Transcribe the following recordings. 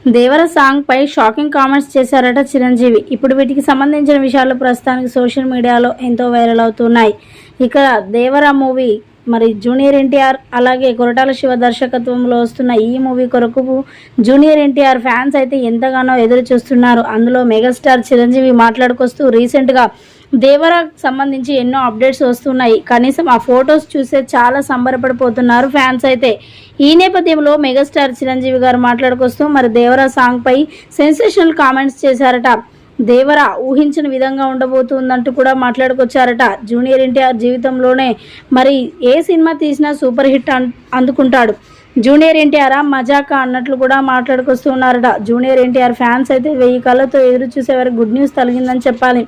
దేవర song పై shocking comments చేశారట చిరంజీవి. ఇప్పుడు వీటికి సంబంధించిన విషయాలు ప్రస్తుతానికి సోషల్ మీడియాలో ఎంతో వైరల్ అవుతున్నాయి. ఇక దేవర మూవీ మరి జూనియర్ ఎన్టీఆర్ అలాగే కొరటాల శివ దర్శకత్వంలో వస్తున్న ఈ మూవీ కొరకు జూనియర్ ఎన్టీఆర్ ఫ్యాన్స్ అయితే ఎంతగానో ఎదురు చూస్తున్నారు. అందులో మెగాస్టార్ చిరంజీవి మాట్లాడుకొస్తూ రీసెంట్గా దేవరకు సంబంధించి ఎన్నో అప్డేట్స్ వస్తున్నాయి. కనీసం ఆ ఫొటోస్ చూసే చాలా సంబరపడిపోతున్నారు ఫ్యాన్స్ అయితే. ఈ నేపథ్యంలో మెగాస్టార్ చిరంజీవి గారు మాట్లాడుకొస్తూ మరి దేవర సాంగ్ పై సెన్సేషనల్ కామెంట్స్ చేశారట. దేవర ఊహించిన విధంగా ఉండబోతుందంటూ కూడా మాట్లాడుకొచ్చారట. జూనియర్ ఎన్టీఆర్ జీవితంలోనే మరి ఏ సినిమా తీసినా సూపర్ హిట్ అందుకుంటాడు. జూనియర్ ఎన్టీఆర్ మజాకా అన్నట్లు కూడా మాట్లాడుకొస్తూ ఉన్నారట. జూనియర్ ఎన్టీఆర్ ఫ్యాన్స్ అయితే 1000 కళ్ళతో ఎదురు చూసే వరకు గుడ్ న్యూస్ కలిగిందని చెప్పాలి.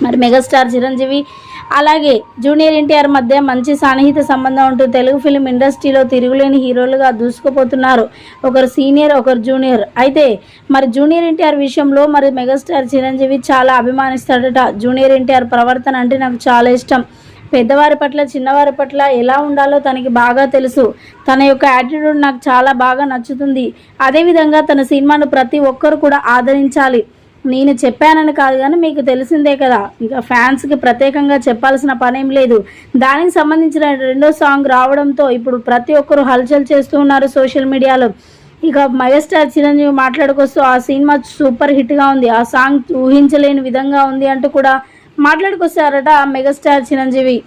మరి మెగాస్టార్ చిరంజీవి అలాగే జూనియర్ ఎన్టీఆర్ మధ్య మంచి సాన్నిహిత సంబంధం ఉంటూ తెలుగు ఫిలిం ఇండస్ట్రీలో తిరుగులేని హీరోలుగా దూసుకుపోతున్నారు. ఒకరు సీనియర్, ఒకరు జూనియర్. అయితే మరి జూనియర్ ఎన్టీఆర్ విషయంలో మరి మెగాస్టార్ చిరంజీవి చాలా అభిమానిస్తాడట. జూనియర్ ఎన్టీఆర్ ప్రవర్తన అంటే నాకు చాలా ఇష్టం. పెద్దవారి పట్ల చిన్నవారి పట్ల ఎలా ఉండాలో తనకి బాగా తెలుసు. తన యొక్క యాటిట్యూడ్ నాకు చాలా బాగా నచ్చుతుంది. అదేవిధంగా తన సినిమాను ప్రతి ఒక్కరు కూడా ఆదరించాలి. నేను చెప్పానని కాదు కానీ మీకు తెలిసిందే కదా, ఇక ఫ్యాన్స్కి ప్రత్యేకంగా చెప్పాల్సిన పనేం లేదు. దానికి సంబంధించిన రెండో సాంగ్ రావడంతో ఇప్పుడు ప్రతి ఒక్కరు హల్చల్ చేస్తూ ఉన్నారు సోషల్ మీడియాలో. ఇక మెగాస్టార్ చిరంజీవి మాట్లాడుకొస్తూ ఆ సినిమా సూపర్ హిట్గా ఉంది, ఆ సాంగ్ ఊహించలేని విధంగా ఉంది అంటూ కూడా మాట్లాడుకొస్తారట మెగాస్టార్ చిరంజీవి.